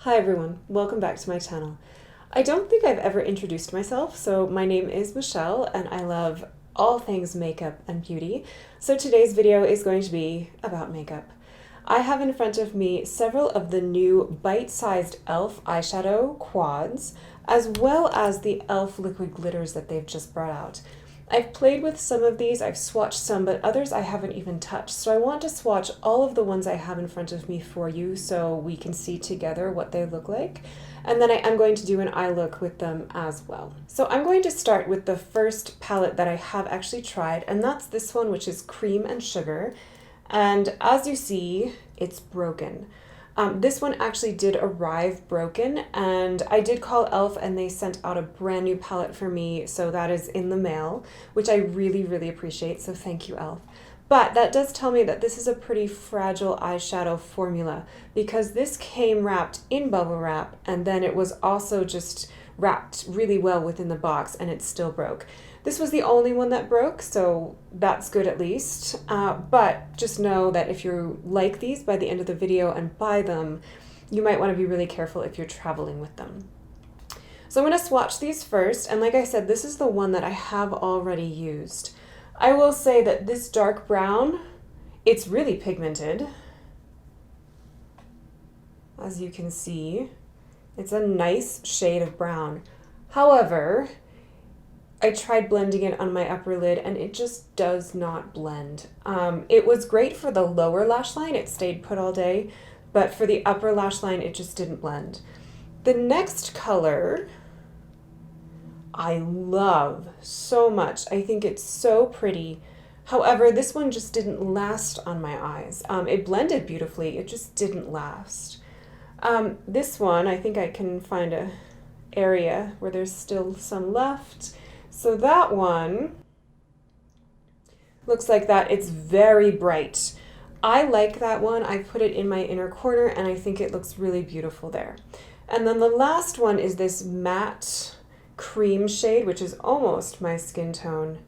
Hi everyone, welcome back to my channel. I don't think I've ever introduced myself, so my name is Michelle and I love all things makeup and beauty. So today's video is going to be about makeup. I have in front of me several of the new bite-sized e.l.f. eyeshadow quads, as well as the e.l.f. liquid glitters that they've just brought out. I've played with some of these, I've swatched some, but others I haven't even touched. So I want to swatch all of the ones I have in front of me for you so we can see together what they look like. And then I am going to do an eye look with them as well. So I'm going to start with the first palette that I have actually tried, and that's this one, which is Cream and Sugar. And as you see, it's broken. This one actually did arrive broken, and I did call e.l.f. and they sent out a brand new palette for me, so that is in the mail, which I really appreciate, so thank you, e.l.f. But that does tell me that this is a pretty fragile eyeshadow formula, because this came wrapped in bubble wrap, and then it was also just wrapped really well within the box, and it still broke. This was the only one that broke, so that's good at least. But just know that if you like these by the end of the video and buy them, you might want to be really careful if you're traveling with them. So I'm going to swatch these first, and like I said, this is the one that I have already used. I will say that this dark brown, it's really pigmented. As you can see, it's a nice shade of brown. However, I tried blending it on my upper lid and it just does not blend. It was great for the lower lash line, it stayed put all day, but for the upper lash line, it just didn't blend. The next color, I love so much. I think it's so pretty. However, this one just didn't last on my eyes. It blended beautifully, it just didn't last. This one, I think I can find a area where there's still some left. So that one looks like that. It's very bright. I like that one. I put it in my inner corner and I think it looks really beautiful there. And then the last one is this matte cream shade, which is almost my skin tone.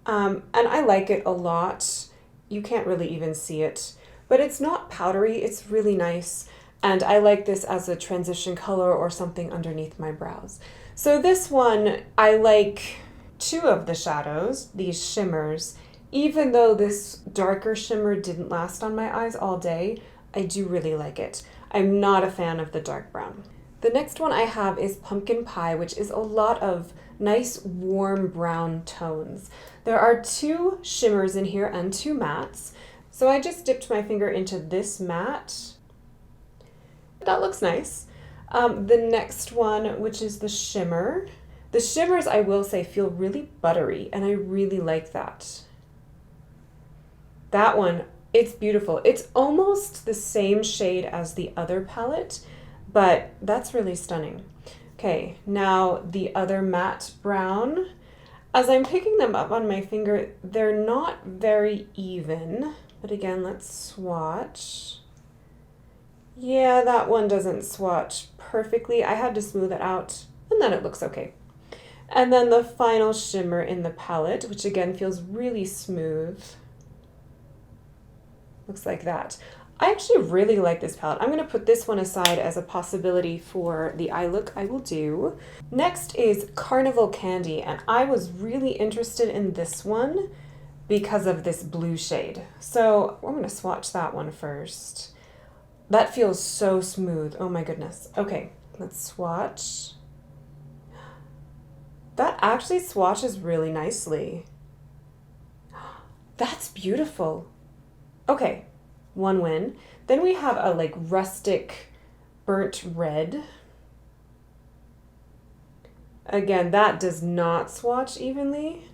And I like it a lot. You can't really even see it, but it's not powdery. It's really nice. And I like this as a transition color or something underneath my brows. So this one, I like two of the shadows, these shimmers. Even though this darker shimmer didn't last on my eyes all day, I do really like it. I'm not a fan of the dark brown. The next one I have is Pumpkin Pie, which is a lot of nice warm brown tones. There are two shimmers in here and two mattes. So I just dipped my finger into this matte. That looks nice. The next one, which is the shimmer. The shimmers, I will say, feel really buttery, and I really like that. That one, it's beautiful. It's almost the same shade as the other palette, but that's really stunning. Okay, now the other matte brown. As I'm picking them up on my finger, they're not very even, but again, let's swatch. Yeah, that one doesn't swatch perfectly. I had to smooth it out, and then it looks okay. And then the final shimmer in the palette, which again feels really smooth. Looks like that. I actually really like this palette. I'm going to put this one aside as a possibility for the eye look I will do. Next is Carnival Candy, and I was really interested in this one because of this blue shade. So I'm going to swatch that one first. That feels so smooth. Oh my goodness. Okay, let's swatch. That actually swatches really nicely. That's beautiful. Okay, one win. Then we have a like rustic burnt red. Again, that does not swatch evenly,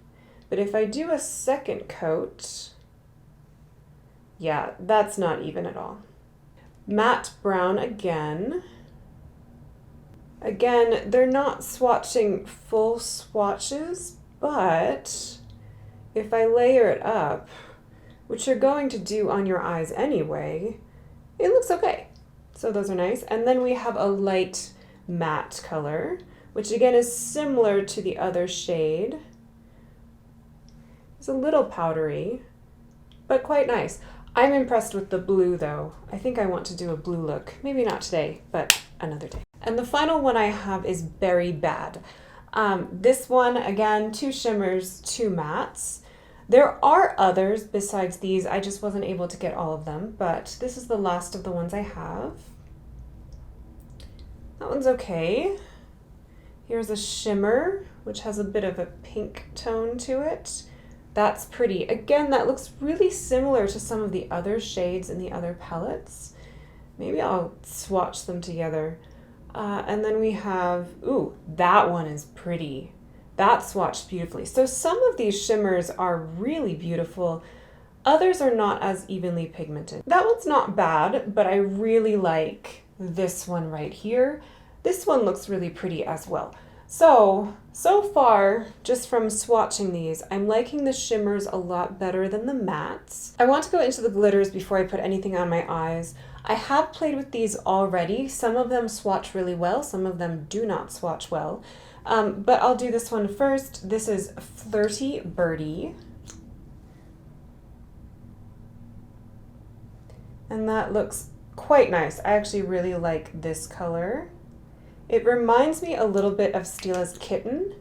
but if I do a second coat, yeah, that's not even at all. Matte brown again. Again, they're not swatching full swatches, but if I layer it up, which you're going to do on your eyes anyway, it looks okay. So those are nice. And then we have a light matte color, which again is similar to the other shade. It's a little powdery, but quite nice. I'm impressed with the blue though. I think I want to do a blue look. Maybe not today, but another day. And the final one I have is Berry Bad. This one, again, 2 shimmers, 2 mattes. There are others besides these. I just wasn't able to get all of them, but this is the last of the ones I have. That one's okay. Here's a shimmer, which has a bit of a pink tone to it. That's pretty. Again, that looks really similar to some of the other shades in the other palettes. Maybe I'll swatch them together. And then we have, ooh, that one is pretty. That swatched beautifully. So some of these shimmers are really beautiful. Others are not as evenly pigmented. That one's not bad, but I really like this one right here. This one looks really pretty as well. So far, just from swatching these, I'm liking the shimmers a lot better than the mattes. I want to go into the glitters before I put anything on my eyes. I have played with these already. Some of them swatch really well, some of them do not swatch well. But I'll do this one first. This is Flirty Birdy. And that looks quite nice. I actually really like this color. It reminds me a little bit of Stila's Kitten.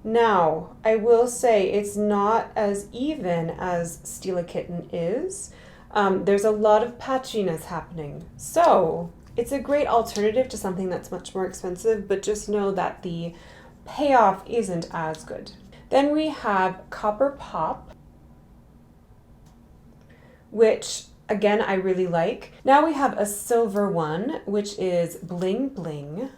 Now, I will say it's not as even as Stila Kitten is. There's a lot of patchiness happening. So it's a great alternative to something that's much more expensive, but just know that the payoff isn't as good. Then we have Copper Pop, which again, I really like. Now we have a silver one, which is Bling Bling.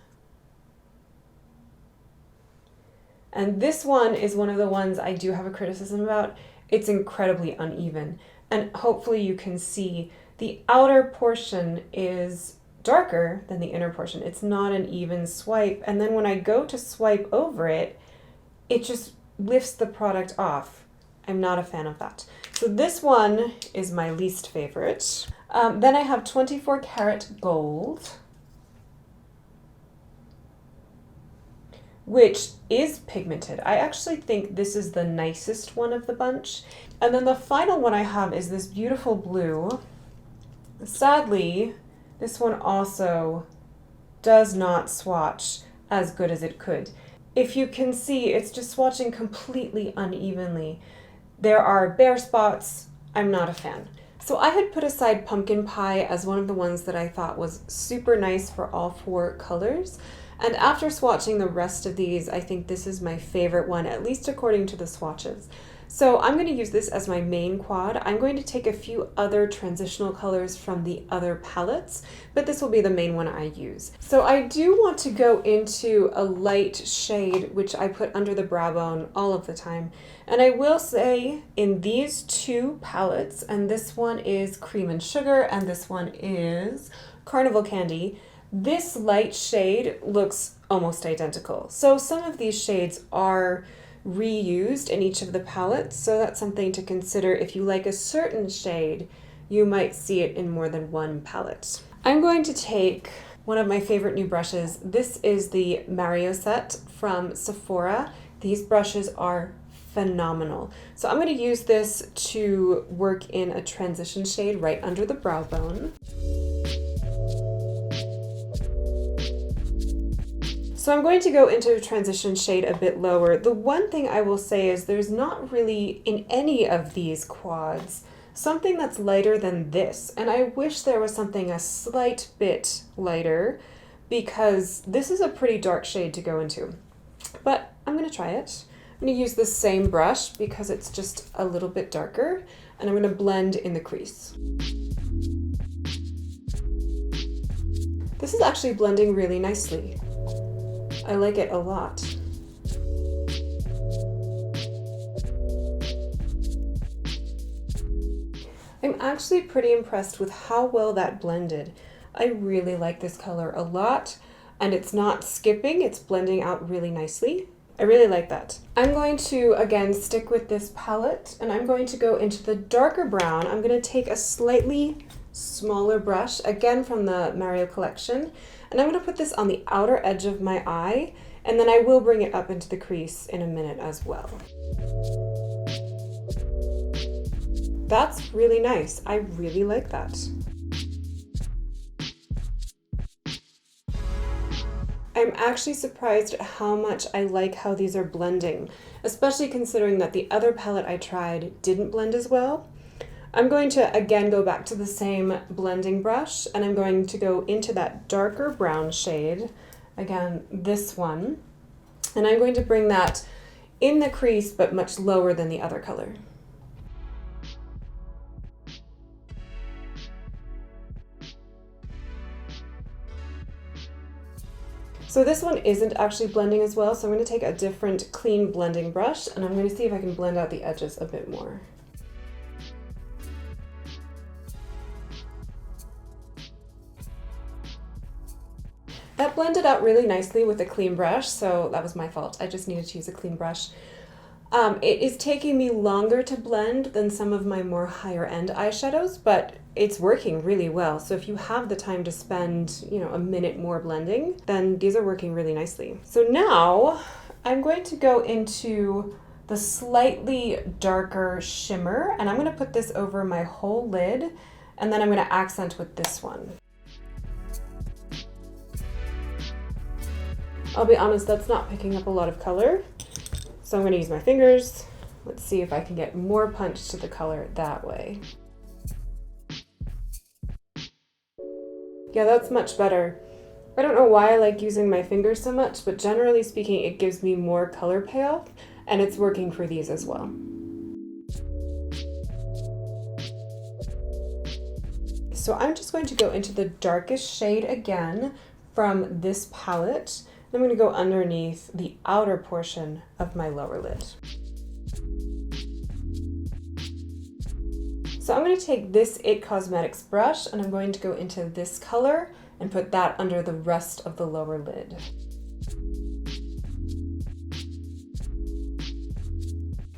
And this one is one of the ones I do have a criticism about. It's incredibly uneven. And hopefully you can see the outer portion is darker than the inner portion. It's not an even swipe. And then when I go to swipe over it, it just lifts the product off. I'm not a fan of that. So this one is my least favorite. Then I have 24 karat gold, which is pigmented. I actually think this is the nicest one of the bunch. And then the final one I have is this beautiful blue. Sadly, this one also does not swatch as good as it could. If you can see, it's just swatching completely unevenly. There are bare spots. I'm not a fan. So I had put aside Pumpkin Pie as one of the ones that I thought was super nice for all 4 colors. And after swatching the rest of these, I think this is my favorite one, at least according to the swatches. So I'm going to use this as my main quad. I'm going to take a few other transitional colors from the other palettes, but this will be the main one I use. So I do want to go into a light shade, which I put under the brow bone all of the time. And I will say in these 2 palettes, and this one is Cream and Sugar, and this one is Carnival Candy, this light shade looks almost identical. So some of these shades are reused in each of the palettes, so that's something to consider. If you like a certain shade, you might see it in more than one palette. I'm going to take one of my favorite new brushes. This is the Mario set from Sephora. These brushes are phenomenal. So I'm going to use this to work in a transition shade right under the brow bone. So I'm going to go into a transition shade a bit lower. The one thing I will say is there's not really in any of these quads something that's lighter than this. And I wish there was something a slight bit lighter because this is a pretty dark shade to go into. But I'm going to try it. I'm going to use the same brush because it's just a little bit darker, and I'm going to blend in the crease. This is actually blending really nicely. I like it a lot. I'm actually pretty impressed with how well that blended. I really like this color a lot, and it's not skipping, it's blending out really nicely. I really like that. I'm going to, again, stick with this palette, and I'm going to go into the darker brown. I'm going to take a slightly smaller brush, again from the Mario collection, and I'm going to put this on the outer edge of my eye, and then I will bring it up into the crease in a minute as well. That's really nice. I really like that. I'm actually surprised at how much I like how these are blending, especially considering that the other palette I tried didn't blend as well. I'm going to again go back to the same blending brush, and I'm going to go into that darker brown shade, again this one, and I'm going to bring that in the crease but much lower than the other color. So this one isn't actually blending as well, so I'm going to take a different clean blending brush and I'm going to see if I can blend out the edges a bit more. That blended out really nicely with a clean brush, so that was my fault. I just needed to use a clean brush. It is taking me longer to blend than some of my more higher end eyeshadows, but it's working really well. So if you have the time to spend, a minute more blending, then these are working really nicely. So now I'm going to go into the slightly darker shimmer, and I'm going to put this over my whole lid, and then I'm going to accent with this one. I'll be honest, that's not picking up a lot of color. So I'm going to use my fingers. Let's see if I can get more punch to the color that way. Yeah, that's much better. I don't know why I like using my fingers so much, but generally speaking, it gives me more color payoff, and it's working for these as well. So I'm just going to go into the darkest shade again from this palette. I'm going to go underneath the outer portion of my lower lid. So I'm going to take this IT Cosmetics brush and I'm going to go into this color and put that under the rest of the lower lid.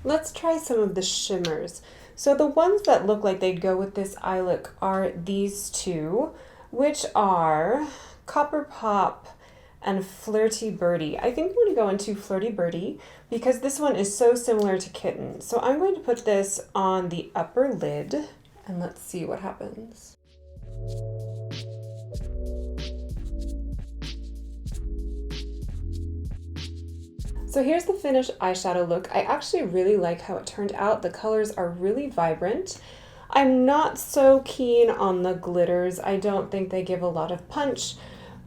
Let's try some of the shimmers. So the ones that look like they'd go with this eye look are these two, which are Copper Pop and Flirty Birdy. I think I'm going to go into Flirty Birdy because this one is so similar to Kitten. So I'm going to put this on the upper lid and let's see what happens. So here's the finished eyeshadow look. I actually really like how it turned out. The colors are really vibrant. I'm not so keen on the glitters. I don't think they give a lot of punch.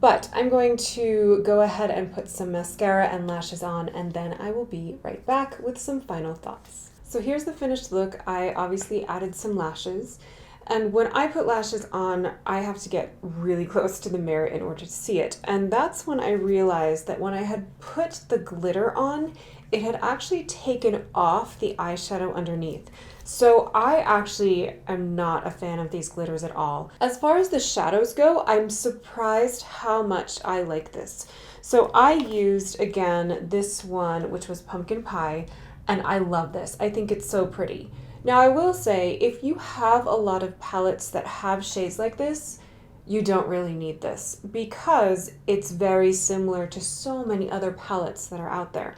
But I'm going to go ahead and put some mascara and lashes on, and then I will be right back with some final thoughts. So here's the finished look. I obviously added some lashes, and when I put lashes on, I have to get really close to the mirror in order to see it. And that's when I realized that when I had put the glitter on, it had actually taken off the eyeshadow underneath. So I actually am not a fan of these glitters at all. As far as the shadows go, I'm surprised how much I like this. So I used, again, this one, which was Pumpkin Pie, and I love this. I think it's so pretty. Now I will say, if you have a lot of palettes that have shades like this, you don't really need this because it's very similar to so many other palettes that are out there.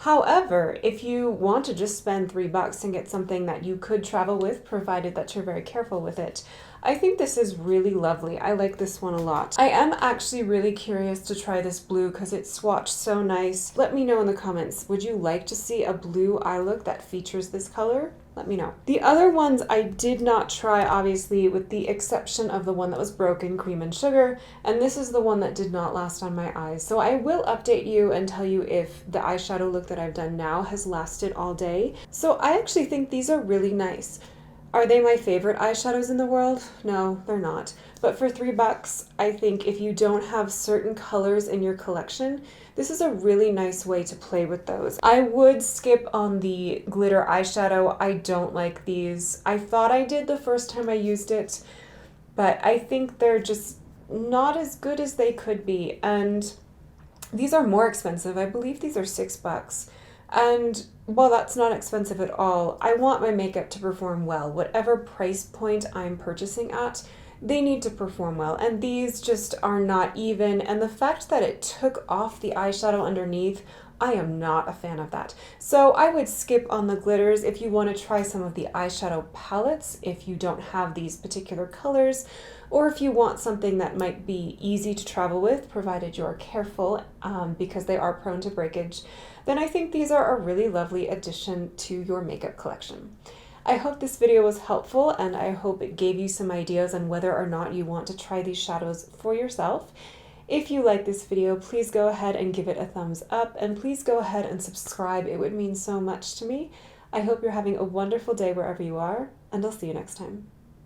However, if you want to just spend $3 and get something that you could travel with, provided that you're very careful with it, I think this is really lovely. I like this one a lot. I am actually really curious to try this blue because it's swatched so nice. Let me know in the comments, would you like to see a blue eye look that features this color? Let me know. The other ones I did not try, obviously, with the exception of the one that was broken, Cream and Sugar, and this is the one that did not last on my eyes. So I will update you and tell you if the eyeshadow look that I've done now has lasted all day. So I actually think these are really nice. Are they my favorite eyeshadows in the world? No, they're not. But for $3, I think if you don't have certain colors in your collection, this is a really nice way to play with those. I would skip on the glitter eyeshadow. I don't like these. I thought I did the first time I used it, but I think they're just not as good as they could be. And these are more expensive. I believe these are $6. And while that's not expensive at all, I want my makeup to perform well. Whatever price point I'm purchasing at, they need to perform well. And these just are not even. And the fact that it took off the eyeshadow underneath, I am not a fan of that. So I would skip on the glitters if you want to try some of the eyeshadow palettes if you don't have these particular colors. Or if you want something that might be easy to travel with, provided you're careful because they are prone to breakage, then I think these are a really lovely addition to your makeup collection. I hope this video was helpful, and I hope it gave you some ideas on whether or not you want to try these shadows for yourself. If you like this video, please go ahead and give it a thumbs up, and please go ahead and subscribe. It would mean so much to me. I hope you're having a wonderful day wherever you are, and I'll see you next time.